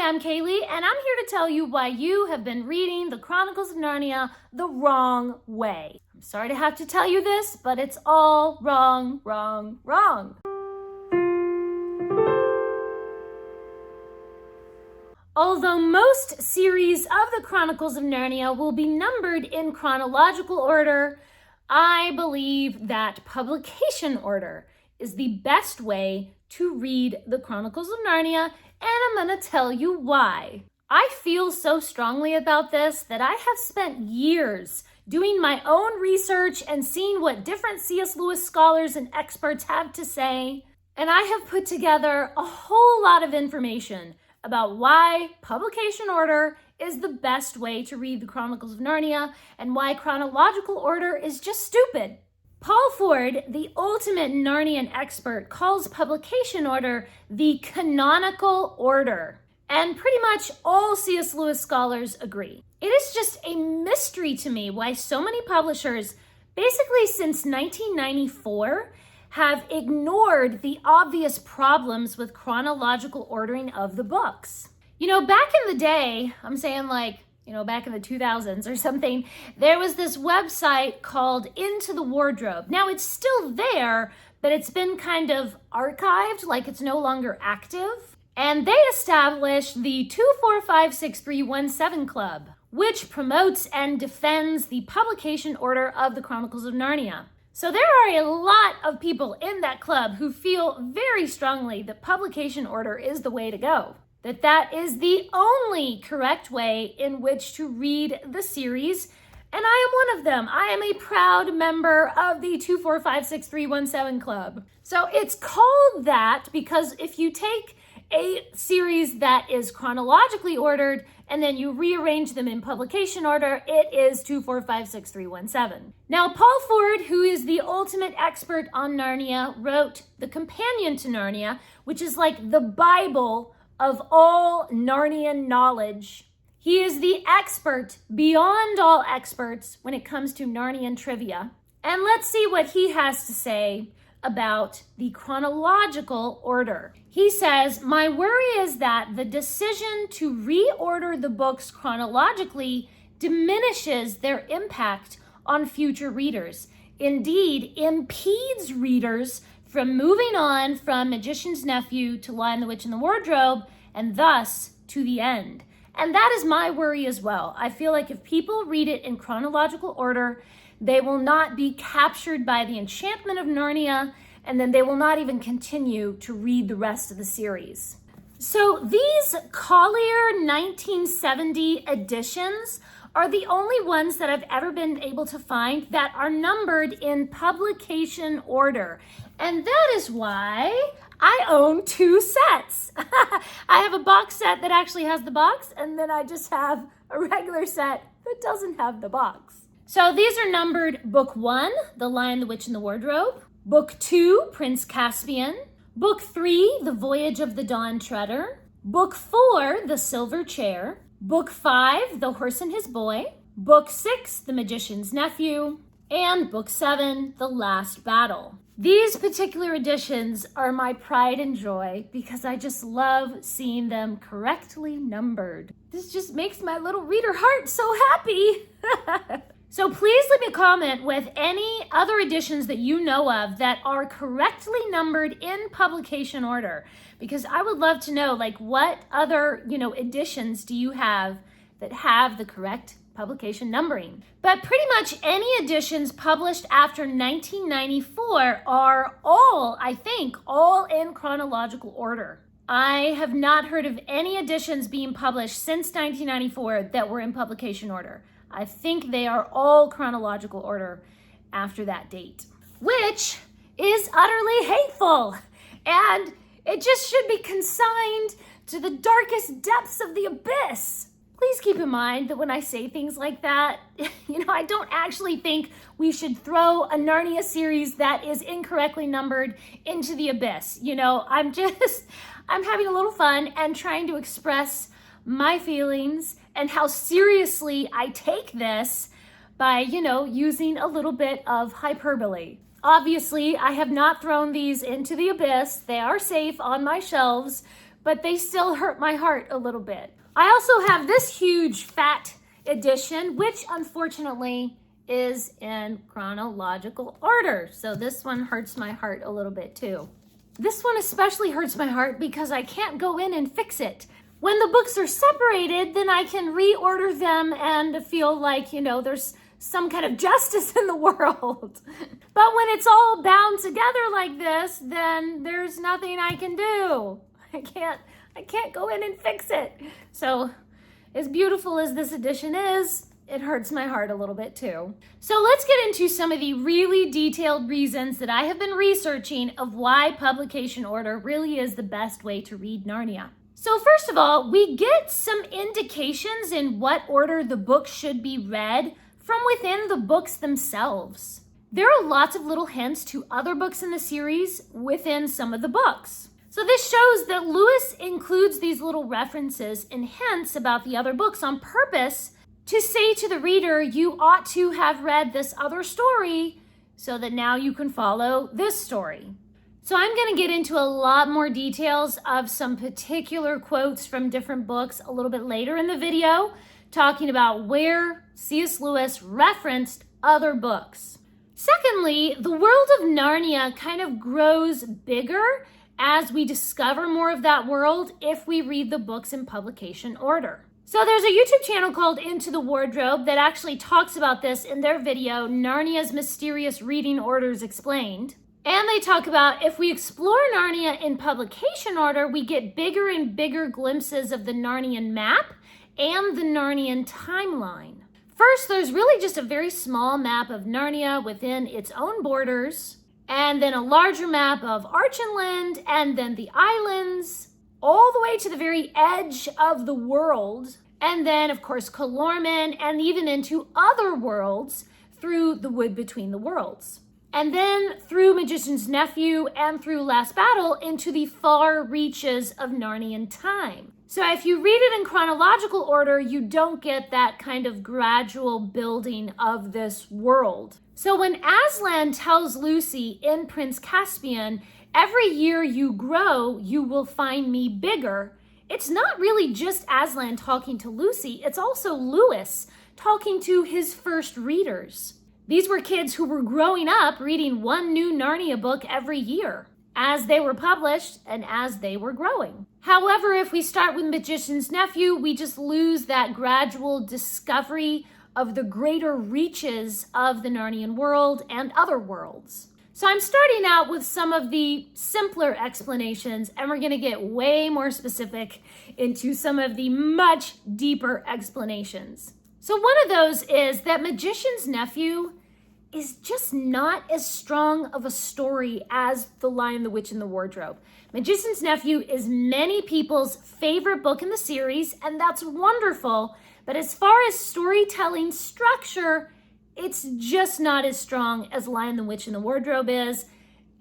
I'm Kaylee, and I'm here to tell you why you have been reading the Chronicles of Narnia the wrong way. I'm sorry to have to tell you this, but it's all wrong. Although most series of the Chronicles of Narnia will be numbered in chronological order, I believe that publication order is the best way to read the Chronicles of Narnia, and I'm going to tell you why. I feel so strongly about this that I have spent years doing my own research and seeing what different C.S.Lewis scholars and experts have to say, and I have put together a whole lot of information about why publication order is the best way to read the Chronicles of Narnia and why chronological order is just stupid. Paul Ford, the ultimate Narnian expert, calls publication order the canonical order, and pretty much all C.S. Lewis scholars agree. It is just a mystery to me why so many publishers, basically since 1994, have ignored the obvious problems with chronological ordering of the books. You know, back in the day, I'm saying back in the 2000s or something, there was this website called Into the Wardrobe. Now it's still there, but it's been kind of archived, like it's no longer active. And they established the 2456317 Club, which promotes and defends the publication order of the Chronicles of Narnia. So there are a lot of people in that club who feel very strongly that publication order is the way to go. That is the only correct way in which to read the series, and I am one of them. I am a proud member of the 2456317 Club. So it's called that because if you take a series that is chronologically ordered and then you rearrange them in publication order, it is 2456317. Now, Paul Ford, who is the ultimate expert on Narnia, wrote The Companion to Narnia, which is like the Bible of all Narnian knowledge. He is the expert beyond all experts when it comes to Narnian trivia. And let's see what he has to say about the chronological order. He says, "My worry is that the decision to reorder the books chronologically diminishes their impact on future readers. Indeed, impedes readers from moving on from Magician's Nephew to Lion, the Witch, and the Wardrobe, and thus to the end." And that is my worry as well. I feel like if people read it in chronological order, they will not be captured by the enchantment of Narnia, and then they will not even continue to read the rest of the series. So these Collier 1970 editions are the only ones that I've ever been able to find that are numbered in publication order. And that is why I own two sets. I have a box set that actually has the box, and then I just have a regular set that doesn't have the box. So these are numbered Book 1, The Lion, the Witch, and the Wardrobe. Book 2, Prince Caspian. Book 3, The Voyage of the Dawn Treader. Book 4, The Silver Chair. Book 5, The Horse and His Boy. Book 6, The Magician's Nephew. And Book 7, The Last Battle. These particular editions are my pride and joy because I just love seeing them correctly numbered. This just makes my little reader heart so happy. So please leave me a comment with any other editions that you know of that are correctly numbered in publication order, because I would love to know, like, what other, editions do you have that have the correct publication numbering? But pretty much any editions published after 1994 are all in chronological order. I have not heard of any editions being published since 1994 that were in publication order. I think they are all chronological order after that date, which is utterly hateful. And it just should be consigned to the darkest depths of the abyss. Please keep in mind that when I say things like that, I don't actually think we should throw a Narnia series that is incorrectly numbered into the abyss. I'm having a little fun and trying to express my feelings and how seriously I take this by, using a little bit of hyperbole. Obviously, I have not thrown these into the abyss. They are safe on my shelves, but they still hurt my heart a little bit. I also have this huge fat edition, which unfortunately is in chronological order. So this one hurts my heart a little bit too. This one especially hurts my heart because I can't go in and fix it. When the books are separated, then I can reorder them and feel like, there's some kind of justice in the world. But when it's all bound together like this, then there's nothing I can do. I can't go in and fix it. So as beautiful as this edition is, it hurts my heart a little bit too. So let's get into some of the really detailed reasons that I have been researching of why publication order really is the best way to read Narnia. So first of all, we get some indications in what order the book should be read from within the books themselves. There are lots of little hints to other books in the series within some of the books. So this shows that Lewis includes these little references and hints about the other books on purpose to say to the reader, you ought to have read this other story so that now you can follow this story. So I'm going to get into a lot more details of some particular quotes from different books a little bit later in the video, talking about where C.S. Lewis referenced other books. Secondly, the world of Narnia kind of grows bigger as we discover more of that world if we read the books in publication order. So there's a YouTube channel called Into the Wardrobe that actually talks about this in their video, Narnia's Mysterious Reading Orders Explained. And they talk about if we explore Narnia in publication order, we get bigger and bigger glimpses of the Narnian map and the Narnian timeline. First, there's really just a very small map of Narnia within its own borders, and then a larger map of Archenland, and then the islands, all the way to the very edge of the world, and then, of course, Calormen, and even into other worlds through the Wood Between the Worlds. And then through Magician's Nephew and through Last Battle into the far reaches of Narnian time. So if you read it in chronological order, you don't get that kind of gradual building of this world. So when Aslan tells Lucy in Prince Caspian, every year you grow, you will find me bigger, it's not really just Aslan talking to Lucy, it's also Lewis talking to his first readers. These were kids who were growing up reading one new Narnia book every year as they were published and as they were growing. However, if we start with Magician's Nephew, we just lose that gradual discovery of the greater reaches of the Narnian world and other worlds. So I'm starting out with some of the simpler explanations, and we're going to get way more specific into some of the much deeper explanations. So one of those is that Magician's Nephew is just not as strong of a story as The Lion, the Witch, and the Wardrobe. Magician's Nephew is many people's favorite book in the series, and that's wonderful. But as far as storytelling structure, it's just not as strong as Lion, the Witch, and the Wardrobe is.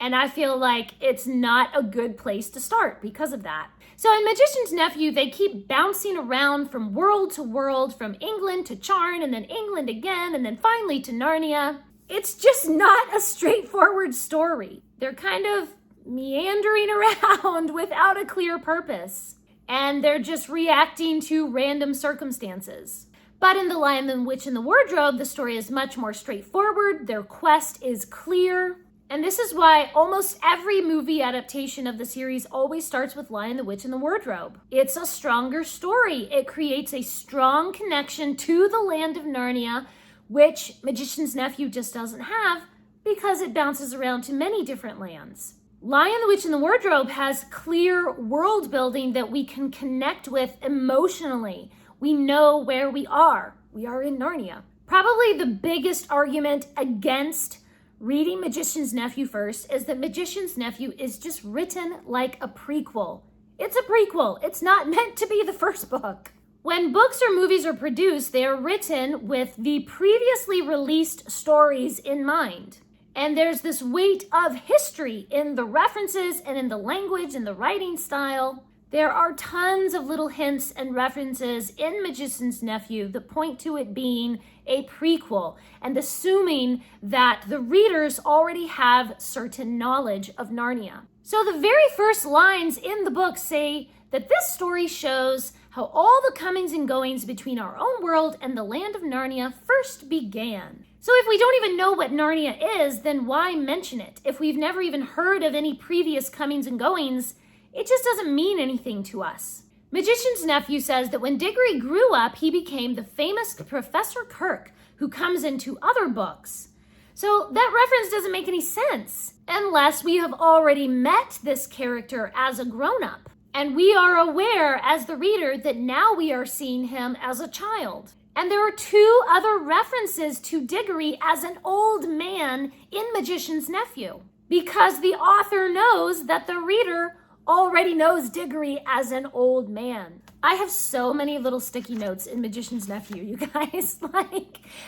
And I feel like it's not a good place to start because of that. So in Magician's Nephew, they keep bouncing around from world to world, from England to Charn, and then England again, and then finally to Narnia. It's just not a straightforward story. They're kind of meandering around without a clear purpose. And they're just reacting to random circumstances. But in The Lion, the Witch, and the Wardrobe, the story is much more straightforward. Their quest is clear. And this is why almost every movie adaptation of the series always starts with Lion, the Witch, and the Wardrobe. It's a stronger story. It creates a strong connection to the land of Narnia, which Magician's Nephew just doesn't have because it bounces around to many different lands. Lion, the Witch, and the Wardrobe has clear world building that we can connect with emotionally. We know where we are. We are in Narnia. Probably the biggest argument against reading Magician's Nephew first is that Magician's Nephew is just written like a prequel. It's a prequel. It's not meant to be the first book. When books or movies are produced, they are written with the previously released stories in mind. And there's this weight of history in the references and in the language and the writing style. There are tons of little hints and references in Magician's Nephew that point to it being a prequel and assuming that the readers already have certain knowledge of Narnia. So the very first lines in the book say that this story shows how all the comings and goings between our own world and the land of Narnia first began. So if we don't even know what Narnia is, then why mention it? If we've never even heard of any previous comings and goings, it just doesn't mean anything to us. Magician's Nephew says that when Diggory grew up, he became the famous Professor Kirk, who comes into other books. So that reference doesn't make any sense unless we have already met this character as a grown-up. And we are aware as the reader that now we are seeing him as a child. And there are two other references to Diggory as an old man in Magician's Nephew, because the author knows that the reader already knows Diggory as an old man. I have so many little sticky notes in Magician's Nephew, you guys.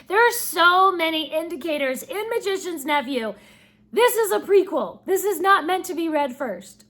There are so many indicators in Magician's Nephew. This is a prequel. This is not meant to be read first.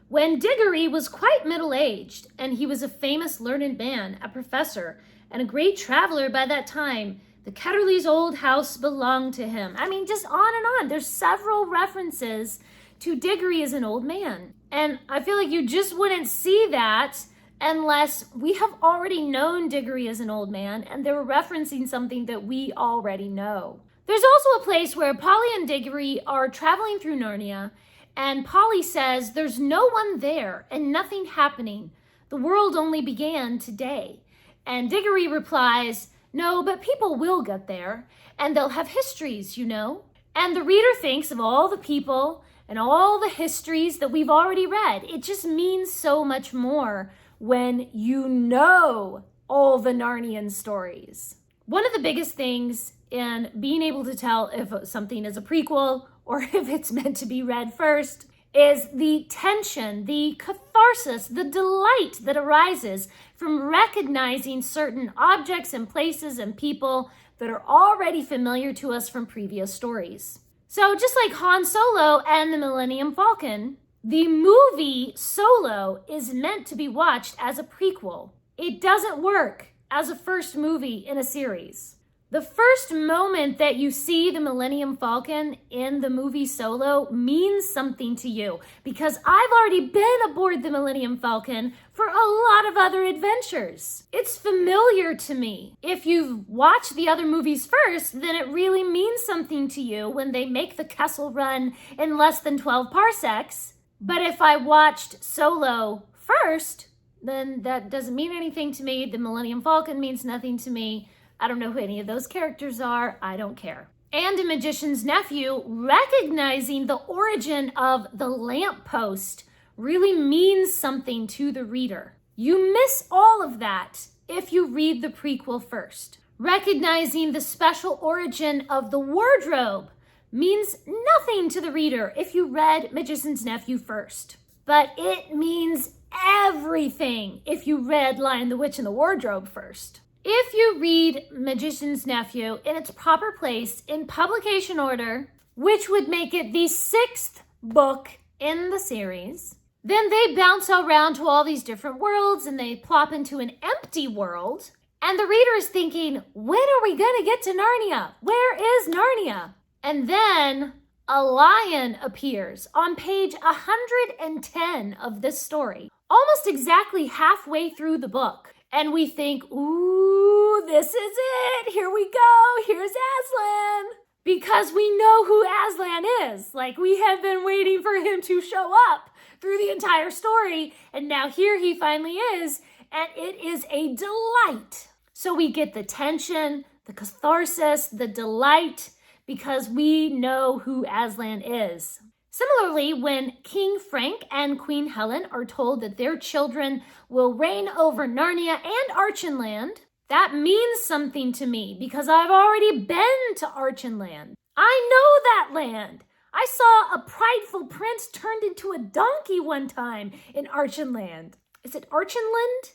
When Diggory was quite middle-aged, and he was a famous learned man, a professor, and a great traveler by that time, the Ketterleys' old house belonged to him. I mean, just on and on. There's several references to Diggory as an old man. And I feel like you just wouldn't see that unless we have already known Diggory as an old man and they were referencing something that we already know. There's also a place where Polly and Diggory are traveling through Narnia, and Polly says there's no one there and nothing happening. The world only began today. And Diggory replies, no, but people will get there, and they'll have histories, you know. And the reader thinks of all the people and all the histories that we've already read. It just means so much more when you know all the Narnian stories. One of the biggest things in being able to tell if something is a prequel or if it's meant to be read first is the tension, the catharsis, the delight that arises from recognizing certain objects and places and people that are already familiar to us from previous stories. So just like Han Solo and the Millennium Falcon, the movie Solo is meant to be watched as a prequel. It doesn't work as a first movie in a series. The first moment that you see the Millennium Falcon in the movie Solo means something to you, because I've already been aboard the Millennium Falcon for a lot of other adventures. It's familiar to me. If you've watched the other movies first, then it really means something to you when they make the Kessel Run in less than 12 parsecs. But if I watched Solo first, then that doesn't mean anything to me. The Millennium Falcon means nothing to me. I don't know who any of those characters are. I don't care. And in Magician's Nephew, recognizing the origin of the lamppost really means something to the reader. You miss all of that if you read the prequel first. Recognizing the special origin of the wardrobe means nothing to the reader if you read Magician's Nephew first. But it means everything if you read Lion the Witch and the Wardrobe first. If you read Magician's Nephew in its proper place in publication order, which would make it the 6th book in the series, then they bounce around to all these different worlds and they plop into an empty world. And the reader is thinking, when are we going to get to Narnia? Where is Narnia? And then a lion appears on page 110 of this story, almost exactly halfway through the book. And we think, ooh, this is it. Here we go. Here's Aslan. Because we know who Aslan is. We have been waiting for him to show up through the entire story. And now here he finally is. And it is a delight. So we get the tension, the catharsis, the delight, because we know who Aslan is. Similarly, when King Frank and Queen Helen are told that their children will reign over Narnia and Archenland, that means something to me because I've already been to Archenland. I know that land. I saw a prideful prince turned into a donkey one time in Archenland. Is it Archenland?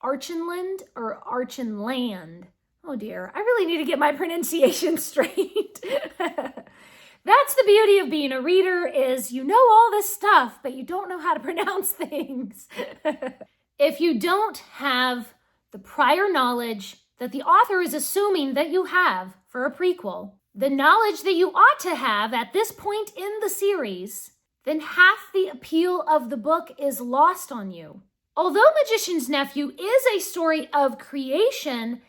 Archenland or Archenland? Oh dear, I really need to get my pronunciation straight. That's the beauty of being a reader, is you know all this stuff, but you don't know how to pronounce things. If you don't have the prior knowledge that the author is assuming that you have for a prequel, the knowledge that you ought to have at this point in the series, then half the appeal of the book is lost on you. Although Magician's Nephew is a story of creation,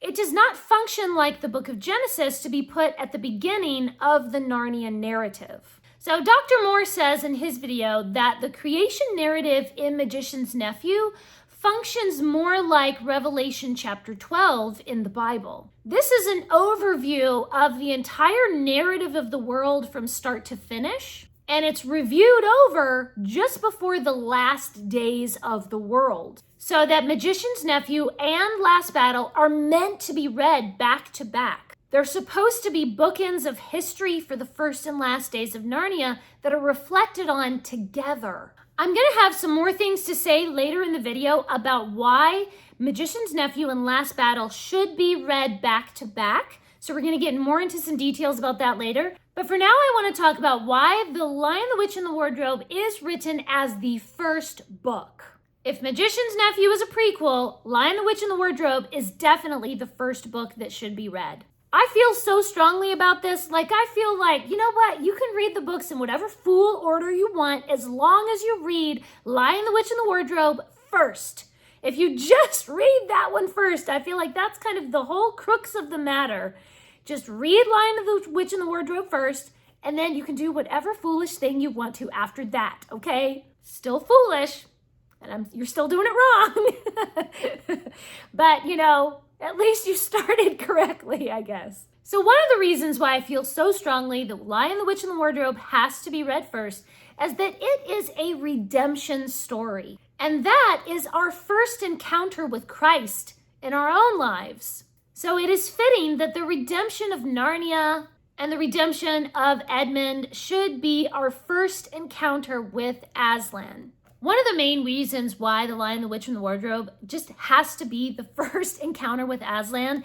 it does not function like the book of Genesis to be put at the beginning of the Narnian narrative. So Dr. Moore says in his video that the creation narrative in Magician's Nephew functions more like Revelation chapter 12 in the Bible. This is an overview of the entire narrative of the world from start to finish, and it's reviewed over just before the last days of the world. So that Magician's Nephew and Last Battle are meant to be read back to back. They're supposed to be bookends of history for the first and last days of Narnia that are reflected on together. I'm going to have some more things to say later in the video about why Magician's Nephew and Last Battle should be read back to back. So we're going to get more into some details about that later. But for now, I want to talk about why The Lion, the Witch, and the Wardrobe is written as the first book. If Magician's Nephew is a prequel, Lion, the Witch, and the Wardrobe is definitely the first book that should be read. I feel so strongly about this. I feel like, you know what? You can read the books in whatever fool order you want as long as you read Lion, the Witch, and the Wardrobe first. If you just read that one first, I feel like that's kind of the whole crux of the matter. Just read Lion, the Witch, and the Wardrobe first, and then you can do whatever foolish thing you want to after that, okay? Still foolish, and you're still doing it wrong. But, at least you started correctly, I guess. So one of the reasons why I feel so strongly that Lion, the Witch, and the Wardrobe has to be read first is that it is a redemption story. And that is our first encounter with Christ in our own lives. So it is fitting that the redemption of Narnia and the redemption of Edmund should be our first encounter with Aslan. One of the main reasons why The Lion, the Witch, and the Wardrobe just has to be the first encounter with Aslan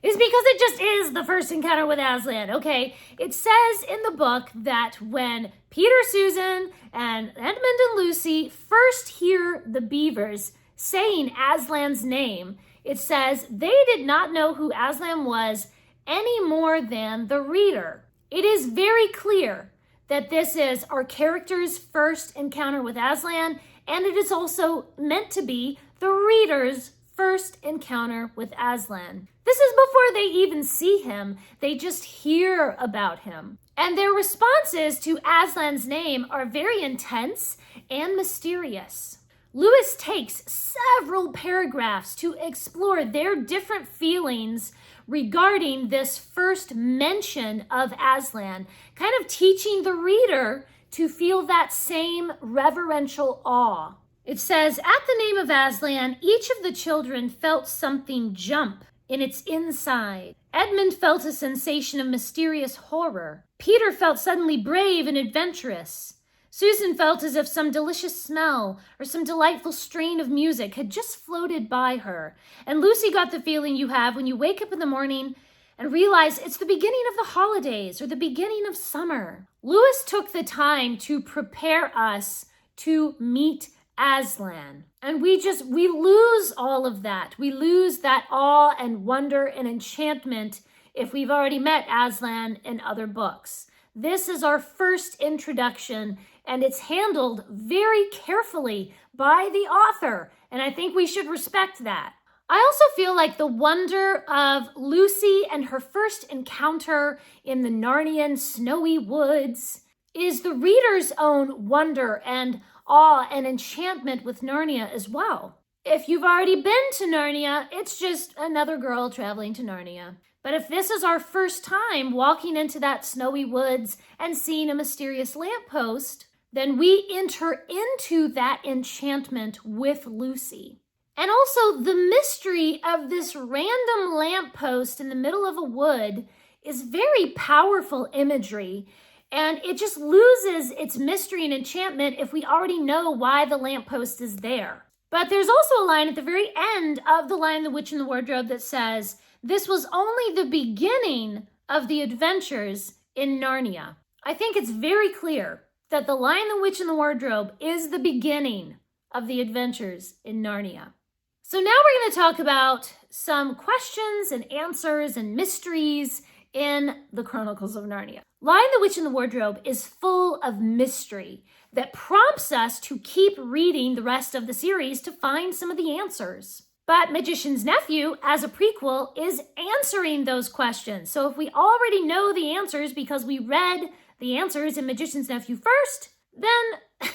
is because it just is the first encounter with Aslan, okay? It says in the book that when Peter, Susan, and Edmund and Lucy first hear the beavers saying Aslan's name, it says they did not know who Aslan was any more than the reader. It is very clear that this is our character's first encounter with Aslan, and it is also meant to be the reader's first encounter with Aslan. This is before they even see him, they just hear about him. And their responses to Aslan's name are very intense and mysterious. Lewis takes several paragraphs to explore their different feelings regarding this first mention of Aslan, kind of teaching the reader to feel that same reverential awe. It says, at the name of Aslan, each of the children felt something jump in its inside. Edmund felt a sensation of mysterious horror. Peter felt suddenly brave and adventurous. Susan felt as if some delicious smell or some delightful strain of music had just floated by her. And Lucy got the feeling you have when you wake up in the morning and realize it's the beginning of the holidays or the beginning of summer. Lewis took the time to prepare us to meet Aslan. And we lose all of that. We lose that awe and wonder and enchantment if we've already met Aslan in other books. This is our first introduction, and it's handled very carefully by the author, and I think we should respect that. I also feel like the wonder of Lucy and her first encounter in the Narnian snowy woods is the reader's own wonder and awe and enchantment with Narnia as well. If you've already been to Narnia, it's just another girl traveling to Narnia. But if this is our first time walking into that snowy woods and seeing a mysterious lamppost, then we enter into that enchantment with Lucy. And also the mystery of this random lamppost in the middle of a wood is very powerful imagery. And it just loses its mystery and enchantment if we already know why the lamppost is there. But there's also a line at the very end of The Lion, the Witch, and the Wardrobe that says, this was only the beginning of the adventures in Narnia. I think it's very clear that The Lion, the Witch, and the Wardrobe is the beginning of the adventures in Narnia. So now we're going to talk about some questions and answers and mysteries in the Chronicles of Narnia. Lion, the Witch, and the Wardrobe is full of mystery that prompts us to keep reading the rest of the series to find some of the answers. But Magician's Nephew, as a prequel, is answering those questions. So if we already know the answers because we read the answers in Magician's Nephew first, then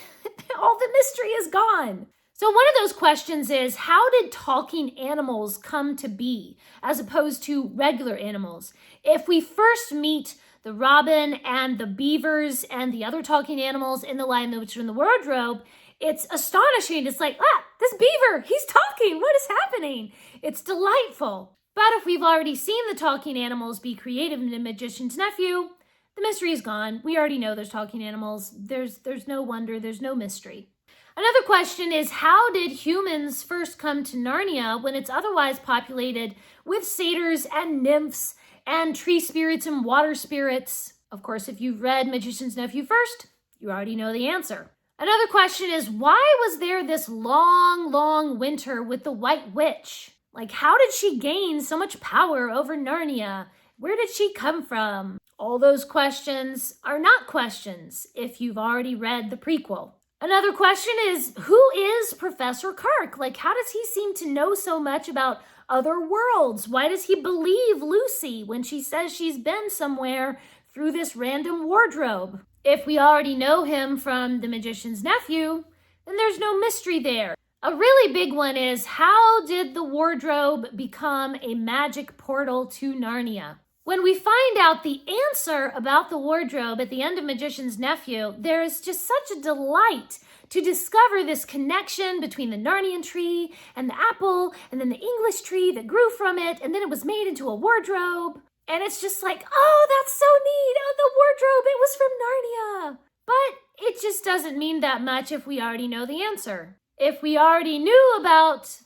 all the mystery is gone. So one of those questions is, how did talking animals come to be as opposed to regular animals? If we first meet the robin and the beavers and the other talking animals in The Lion, the Witch, and the Wardrobe, it's astonishing. It's like, this beaver, he's talking. What is happening? It's delightful. But if we've already seen the talking animals be created in The Magician's Nephew, the mystery is gone. We already know there's talking animals. There's no wonder. There's no mystery. Another question is, how did humans first come to Narnia when it's otherwise populated with satyrs and nymphs and tree spirits and water spirits? Of course, if you've read Magician's Nephew first, you already know the answer. Another question is, why was there this long, long winter with the White Witch? Like, how did she gain so much power over Narnia? Where did she come from? All those questions are not questions if you've already read the prequel. Another question is, who is Professor Kirk? Like, how does he seem to know so much about other worlds? Why does he believe Lucy when she says she's been somewhere through this random wardrobe? If we already know him from The Magician's Nephew, then there's no mystery there. A really big one is, how did the wardrobe become a magic portal to Narnia? When we find out the answer about the wardrobe at the end of Magician's Nephew, there is just such a delight to discover this connection between the Narnian tree and the apple, and then the English tree that grew from it, and then it was made into a wardrobe. And it's just like, oh, that's so neat. Oh, the wardrobe, it was from Narnia. But it just doesn't mean that much if we already know the answer. If we already knew about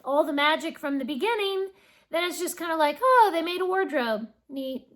all the magic from the beginning, then it's just kind of like, oh, they made a wardrobe. Neat.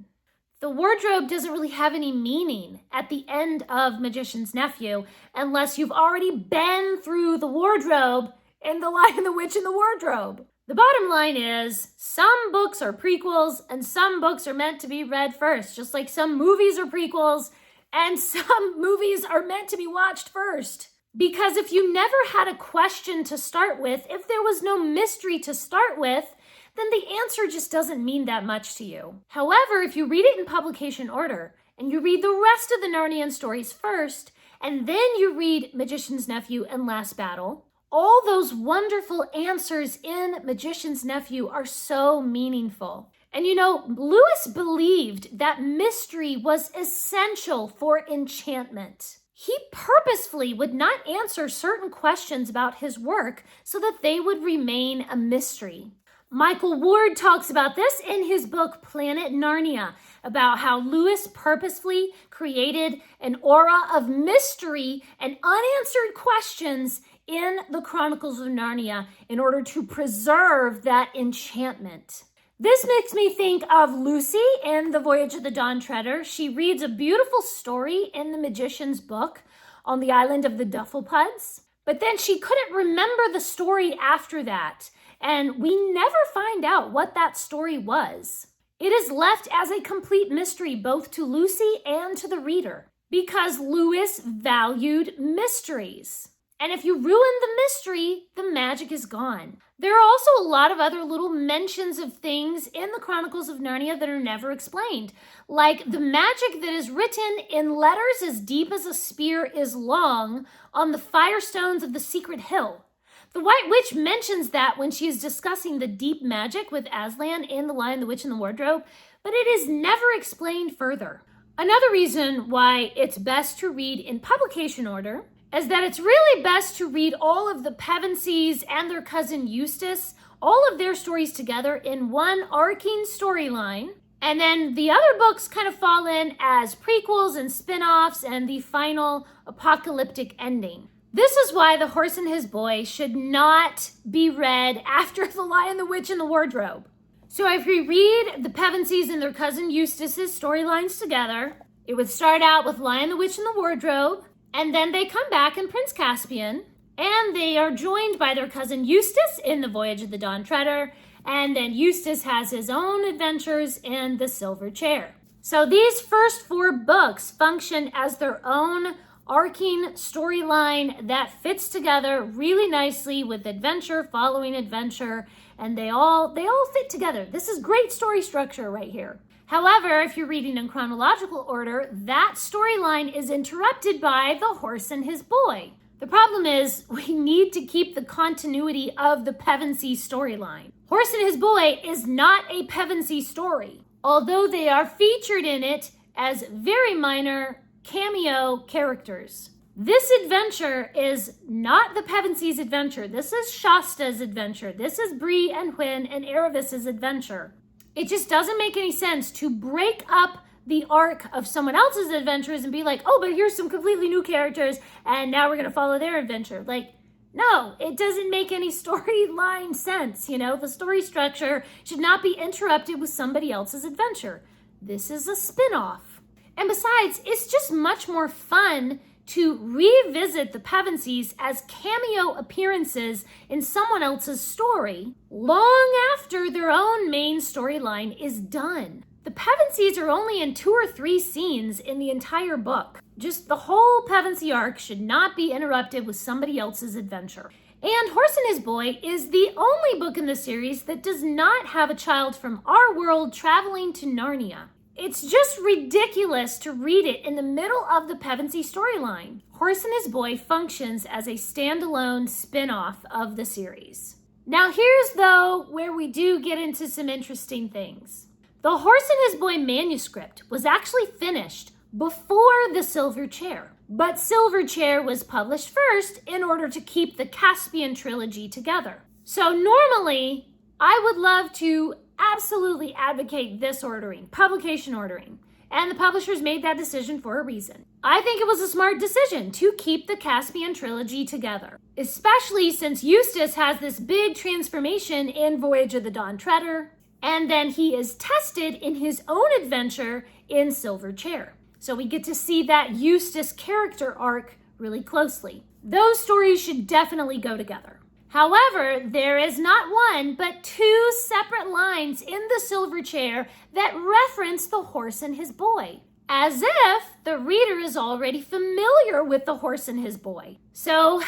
The wardrobe doesn't really have any meaning at the end of Magician's Nephew unless you've already been through the wardrobe in The Lion, the Witch, and the Wardrobe. The bottom line is, some books are prequels and some books are meant to be read first, just like some movies are prequels and some movies are meant to be watched first. Because if you never had a question to start with, if there was no mystery to start with, then the answer just doesn't mean that much to you. However, if you read it in publication order and you read the rest of the Narnian stories first, and then you read Magician's Nephew and Last Battle, all those wonderful answers in Magician's Nephew are so meaningful. And you know, Lewis believed that mystery was essential for enchantment. He purposefully would not answer certain questions about his work so that they would remain a mystery. Michael Ward talks about this in his book Planet Narnia, about how Lewis purposefully created an aura of mystery and unanswered questions in the Chronicles of Narnia in order to preserve that enchantment. This makes me think of Lucy in The Voyage of the Dawn Treader. She reads a beautiful story in the magician's book on the island of the Dufflepuds, but then she couldn't remember the story after that, and we never find out what that story was. It is left as a complete mystery both to Lucy and to the reader, because Lewis valued mysteries. And if you ruin the mystery, the magic is gone. There are also a lot of other little mentions of things in the Chronicles of Narnia that are never explained, like the magic that is written in letters as deep as a spear is long on the firestones of the secret hill. The White Witch mentions that when she is discussing the deep magic with Aslan in The Lion, the Witch, and the Wardrobe, but it is never explained further. Another reason why it's best to read in publication order is that it's really best to read all of the Pevensies and their cousin Eustace, all of their stories together in one arcing storyline. And then the other books kind of fall in as prequels and spin-offs and the final apocalyptic ending. This is why The Horse and His Boy should not be read after The Lion, the Witch, and the Wardrobe. So if we read the Pevensies and their cousin Eustace's storylines together, it would start out with Lion, the Witch, and the Wardrobe, and then they come back in Prince Caspian, and they are joined by their cousin Eustace in The Voyage of the Dawn Treader, and then Eustace has his own adventures in The Silver Chair. So these first 4 books function as their own arcing storyline that fits together really nicely with adventure following adventure, and they all fit together. This is great story structure right here. However, if you're reading in chronological order, that storyline is interrupted by the horse and his boy. The problem is we need to keep the continuity of the Pevensey storyline. Horse and his boy is not a Pevensey story, although they are featured in it as very minor cameo characters. This adventure is not the Pevensey's adventure. This is Shasta's adventure. This is Bree and Hwyn and Aravis's adventure. It just doesn't make any sense to break up the arc of someone else's adventures and be like, oh, but here's some completely new characters and now we're going to follow their adventure. Like, no, it doesn't make any storyline sense. The story structure should not be interrupted with somebody else's adventure. This is a spin-off. And besides, it's just much more fun to revisit the Pevenseys as cameo appearances in someone else's story long after their own main storyline is done. The Pevenseys are only in 2 or 3 scenes in the entire book. Just the whole Pevensey arc should not be interrupted with somebody else's adventure. And Horse and His Boy is the only book in the series that does not have a child from our world traveling to Narnia. It's just ridiculous to read it in the middle of the Pevensey storyline. Horse and His Boy functions as a standalone spin-off of the series. Now here's, though, where we do get into some interesting things. The Horse and His Boy manuscript was actually finished before the Silver Chair, but Silver Chair was published first in order to keep the Caspian trilogy together. So normally, I would love to absolutely advocate this ordering, publication ordering, and the publishers made that decision for a reason. I think it was a smart decision to keep the Caspian trilogy together, especially since Eustace has this big transformation in Voyage of the Dawn Treader, and then he is tested in his own adventure in Silver Chair. So we get to see that Eustace character arc really closely. Those stories should definitely go together. However, there is not one, but 2 separate lines in the Silver Chair that reference the Horse and His Boy, as if the reader is already familiar with the Horse and His Boy. So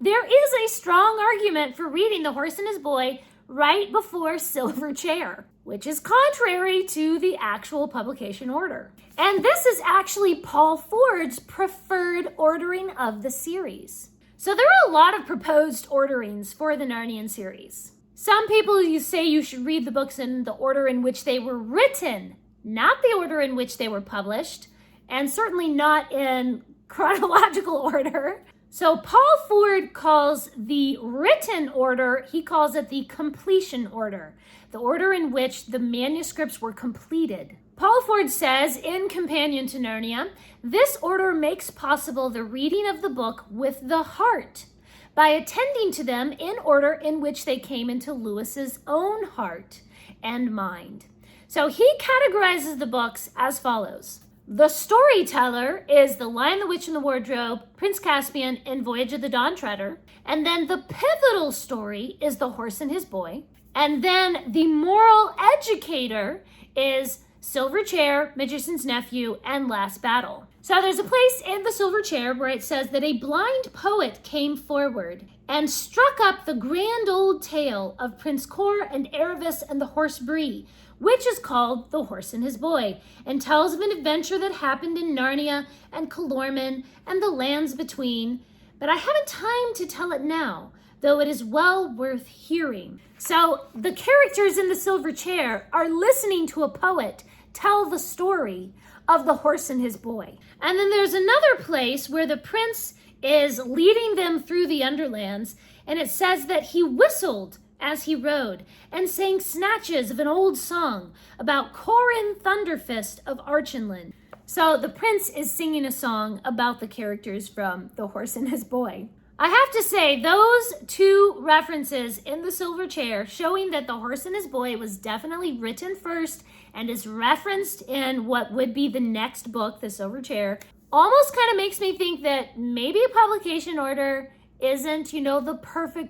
there is a strong argument for reading the Horse and His Boy right before Silver Chair, which is contrary to the actual publication order. And this is actually Paul Ford's preferred ordering of the series. So there are a lot of proposed orderings for the Narnian series. Some people say you should read the books in the order in which they were written, not the order in which they were published, and certainly not in chronological order. So Paul Ford calls the written order, he calls it the completion order, the order in which the manuscripts were completed. Paul Ford says in Companion to Narnia, this order makes possible the reading of the book with the heart by attending to them in order in which they came into Lewis's own heart and mind. So he categorizes the books as follows. The storyteller is The Lion, the Witch, and the Wardrobe, Prince Caspian, and Voyage of the Dawn Treader. And then the pivotal story is The Horse and His Boy. And then the moral educator is Silver Chair, Magician's Nephew, and Last Battle. So there's a place in the Silver Chair where it says that a blind poet came forward and struck up the grand old tale of Prince Cor and Aravis and the horse Bree, which is called The Horse and His Boy, and tells of an adventure that happened in Narnia and Calormen and the lands between, but I haven't time to tell it now, though it is well worth hearing. So the characters in the Silver Chair are listening to a poet tell the story of The Horse and His Boy. And then there's another place where the prince is leading them through the Underlands, and it says that he whistled as he rode and sang snatches of an old song about Corin Thunderfist of Archenland. So the prince is singing a song about the characters from The Horse and His Boy. I have to say, those 2 references in the Silver Chair showing that The Horse and His Boy was definitely written first and is referenced in what would be the next book, The Silver Chair, almost kind of makes me think that maybe a publication order isn't, the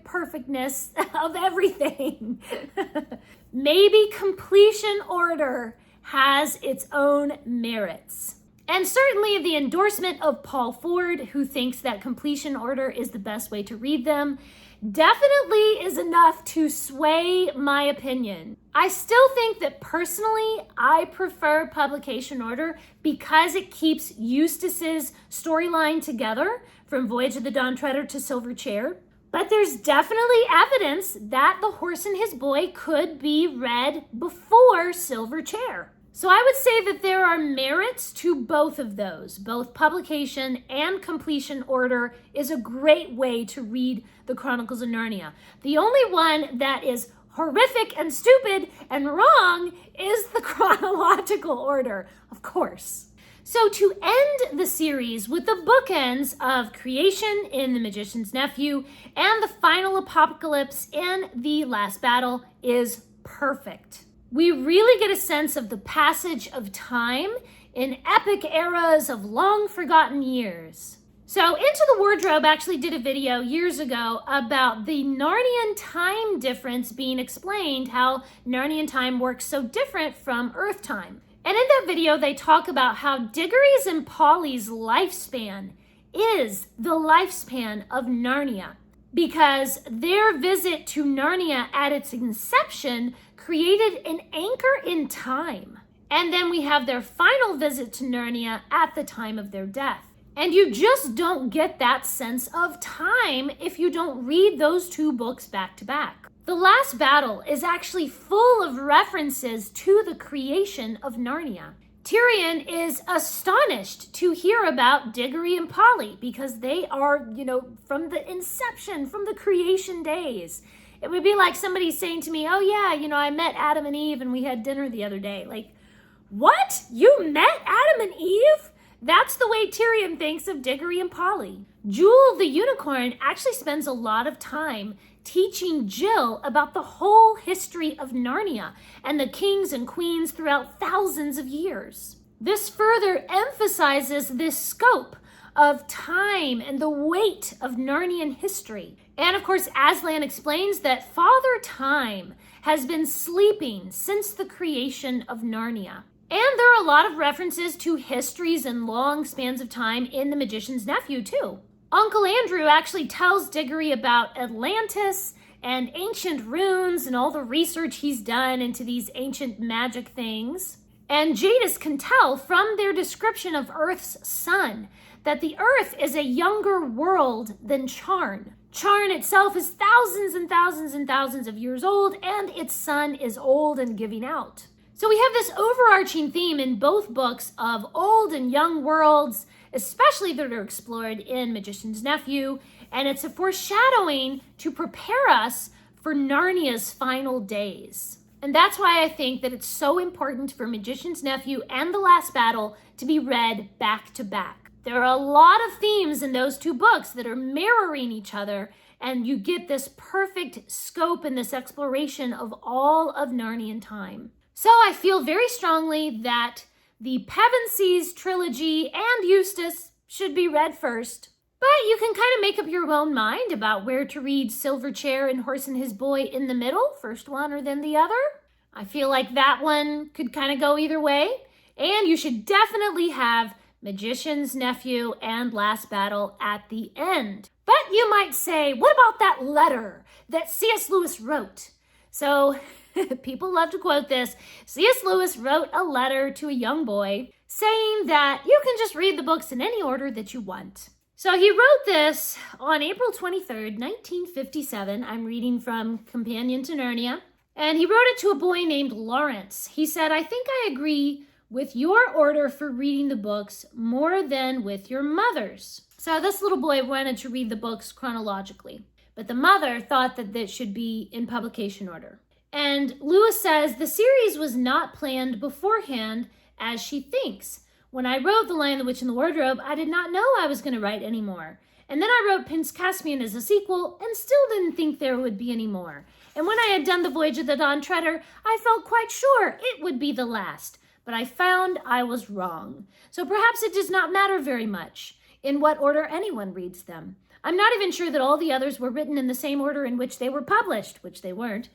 perfectness of everything. Maybe completion order has its own merits. And certainly the endorsement of Paul Ford, who thinks that completion order is the best way to read them, definitely is enough to sway my opinion. I still think that personally, I prefer publication order because it keeps Eustace's storyline together from Voyage of the Dawn Treader to Silver Chair. But there's definitely evidence that The Horse and His Boy could be read before Silver Chair. So I would say that there are merits to both of those. Both publication and completion order is a great way to read the Chronicles of Narnia. The only one that is horrific and stupid and wrong is the chronological order, of course. So to end the series with the bookends of creation in The Magician's Nephew and the final apocalypse in The Last Battle is perfect. We really get a sense of the passage of time in epic eras of long forgotten years. So Into the Wardrobe actually did a video years ago about the Narnian time difference being explained, how Narnian time works so different from Earth time. And in that video, they talk about how Diggory's and Polly's lifespan is the lifespan of Narnia, because their visit to Narnia at its inception created an anchor in time. And then we have their final visit to Narnia at the time of their death. And you just don't get that sense of time if you don't read those two books back to back. The Last Battle is actually full of references to the creation of Narnia. Tyrion is astonished to hear about Diggory and Polly because they are, from the inception, from the creation days. It would be like somebody saying to me, oh yeah, I met Adam and Eve and we had dinner the other day. Like, what? You met Adam and Eve? That's the way Tyrion thinks of Diggory and Polly. Jewel the Unicorn actually spends a lot of time teaching Jill about the whole history of Narnia and the kings and queens throughout thousands of years. This further emphasizes this scope of time and the weight of Narnian history. And of course, Aslan explains that Father Time has been sleeping since the creation of Narnia. And there are a lot of references to histories and long spans of time in The Magician's Nephew too. Uncle Andrew actually tells Diggory about Atlantis and ancient runes and all the research he's done into these ancient magic things. And Jadis can tell from their description of Earth's sun that the Earth is a younger world than Charn. Charn itself is thousands and thousands and thousands of years old, and its sun is old and giving out. So we have this overarching theme in both books of old and young worlds, especially that are explored in Magician's Nephew, and it's a foreshadowing to prepare us for Narnia's final days. And that's why I think that it's so important for Magician's Nephew and The Last Battle to be read back to back. There are a lot of themes in those two books that are mirroring each other, and you get this perfect scope and this exploration of all of Narnian time. So I feel very strongly that the Pevensies trilogy and Eustace should be read first. But you can kind of make up your own mind about where to read Silver Chair and Horse and His Boy in the middle, first one or then the other. I feel like that one could kind of go either way. And you should definitely have Magician's Nephew and Last Battle at the end. But you might say, what about that letter that C.S.Lewis wrote? So people love to quote this. C.S. Lewis wrote a letter to a young boy saying that you can just read the books in any order that you want. So he wrote this on April 23rd, 1957. I'm reading from Companion to Narnia. And he wrote it to a boy named Lawrence. He said, I think I agree with your order for reading the books more than with your mother's. So this little boy wanted to read the books chronologically, but the mother thought that this should be in publication order. And Lewis says, the series was not planned beforehand as she thinks. When I wrote The Lion, the Witch, and the Wardrobe, I did not know I was going to write any more. And then I wrote Prince Caspian as a sequel and still didn't think there would be any more. And when I had done The Voyage of the Dawn Treader, I felt quite sure it would be the last. But I found I was wrong. So perhaps it does not matter very much in what order anyone reads them. I'm not even sure that all the others were written in the same order in which they were published, which they weren't.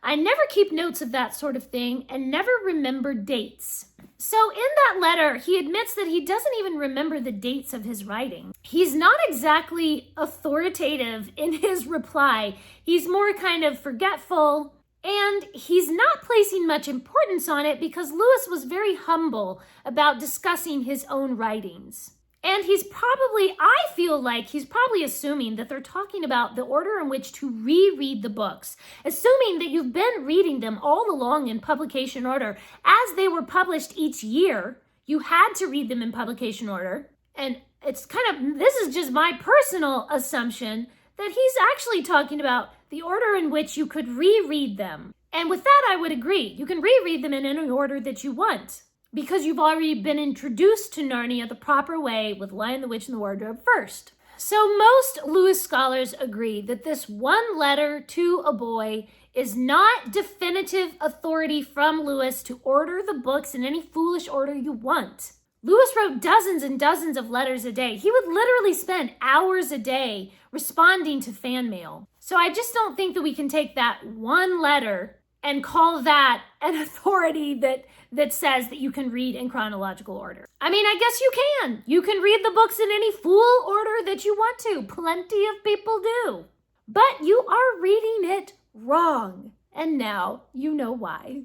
I never keep notes of that sort of thing and never remember dates. So in that letter, he admits that he doesn't even remember the dates of his writing. He's not exactly authoritative in his reply. He's more kind of forgetful, and he's not placing much importance on it because Lewis was very humble about discussing his own writings. And I feel like he's probably assuming that they're talking about the order in which to reread the books, assuming that you've been reading them all along in publication order. As they were published each year, you had to read them in publication order. And this is just my personal assumption that he's actually talking about the order in which you could reread them. And with that, I would agree. You can reread them in any order that you want, because you've already been introduced to Narnia the proper way with Lion, the Witch, and the Wardrobe first. So most Lewis scholars agree that this one letter to a boy is not definitive authority from Lewis to order the books in any foolish order you want. Lewis wrote dozens and dozens of letters a day. He would literally spend hours a day responding to fan mail. So I just don't think that we can take that one letter and call that an authority that says that you can read in chronological order. I mean, I guess you can. You can read the books in any fool order that you want to. Plenty of people do. But you are reading it wrong. And now you know why.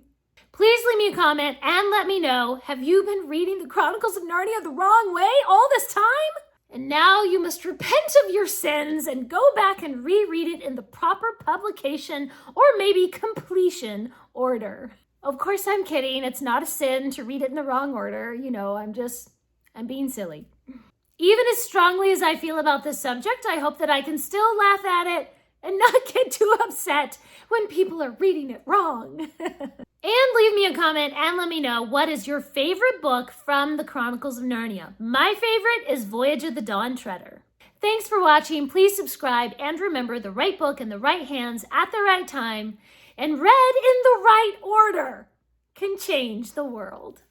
Please leave me a comment and let me know, have you been reading the Chronicles of Narnia the wrong way all this time? And now you must repent of your sins and go back and reread it in the proper publication or maybe completion order. Of course, I'm kidding. It's not a sin to read it in the wrong order. I'm being silly. Even as strongly as I feel about this subject, I hope that I can still laugh at it and not get too upset when people are reading it wrong. And leave me a comment and let me know, what is your favorite book from the Chronicles of Narnia? My favorite is Voyage of the Dawn Treader. Thanks for watching. Please subscribe and remember, the right book in the right hands at the right time and read in the right order can change the world.